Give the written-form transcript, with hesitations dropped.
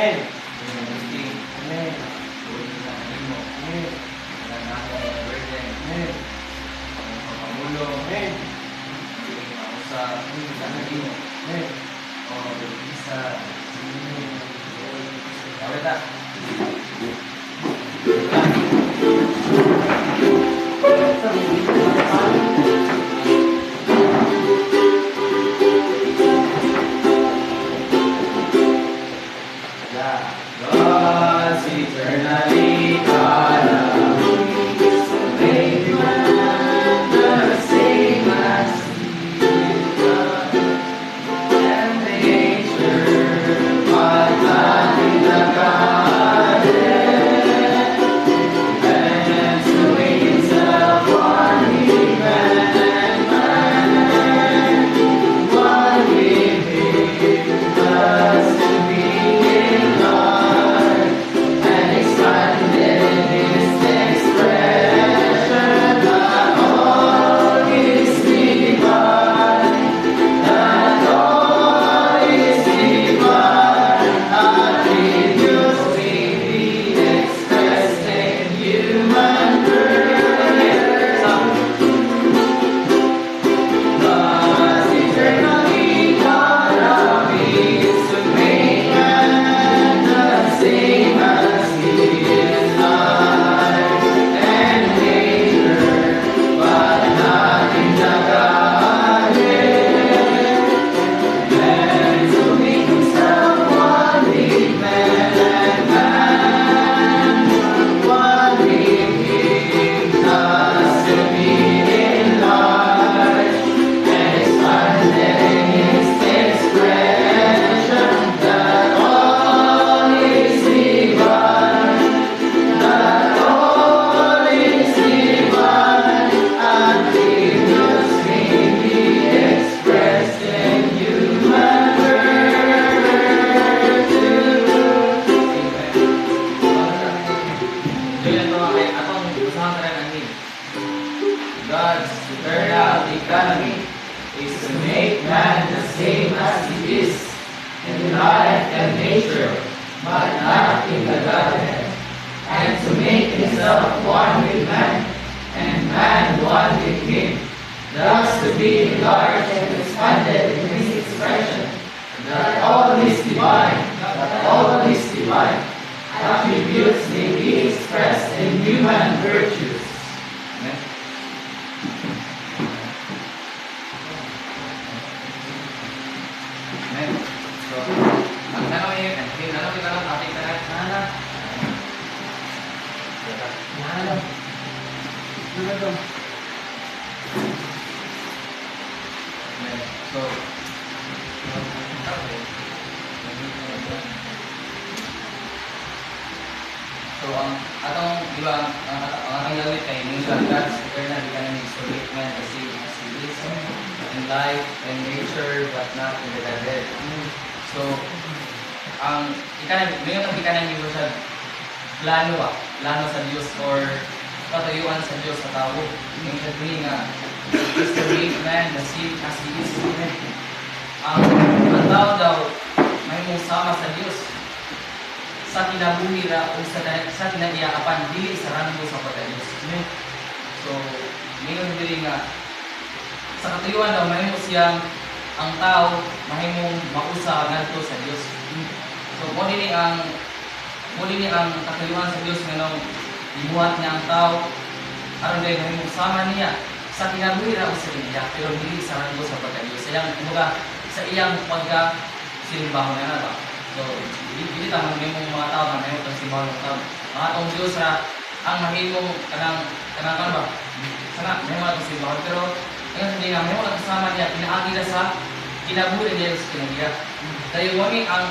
Amen. Amen. Amen. Tuloy na kanimo. Amen. Ang akong burden. Amen. Ang papamulo. Amen. Ang mausap. Sa kanimo. Amen. O isa. Kawita. God's eternally God of peace, made man the same as He is God, and nature, but not in the garden, and to make Himself one with man, one with Him, thus to be in God, and expanded His expression that all is divine, that all is divine, attributes may be expressed in human person. God's eternally God of peace, who made man the same as He is life and nature, but not in the garden, and to make Himself one with man, one with Him, thus to be enlarged and expanded His expression that all is divine, that all is divine, attributes may be expressed in human God's eternal economy is to make man the same as he is in life and nature, but not in the Godhead, and to make himself one with man, and man one with him, thus to be enlarged and expanded in his expression, that all is divine, that all is divine, attributes may be expressed in human virtues. Amen. Amen. So, ang tanong yun, tanong yung tanong, ating tanong. Mahalap. Ano to? Amen. So, ang atong, di ba, ang ating gawin kay minsan God's eternal economy is to make man the same as He is in life and nature, but not in the Godhead. So, ang economy, ngayon ang economy mo siya plano ba? Plano sa Diyos or patayuan sa Diyos sa tao. Yung sabihin nga, is to make man the same as He is. Ang tao daw, may mong sama sa Diyos sa kinabuhi ra o sa kinaiyakan, dili sa rango sa pagka-Diyos. So, ngayon dili nga, sa katayuan daw, mahimo siyang ang tao, mahimong mausa ngadto sa Diyos. So, mo din ang katayuan sa Diyos nga nung ibuhat niya ang tao, aron dahil mahimong sama niya sa kinabuhi ra o sa kiniya, pero dili sa rango sa pagka-Diyos. Sa iyang pagka-silimbaho na ba? So, hindi tamang may mga tao na may utang simbahan ng tao. Mga atong Diyos na ang mahimong kanang ba? Sana, may mga itong simbahan. Pero, ngayon hindi nga, may mga kasama niya, pinaagi na sa kinabuhi niya sa kinagiya. Dahil mo ang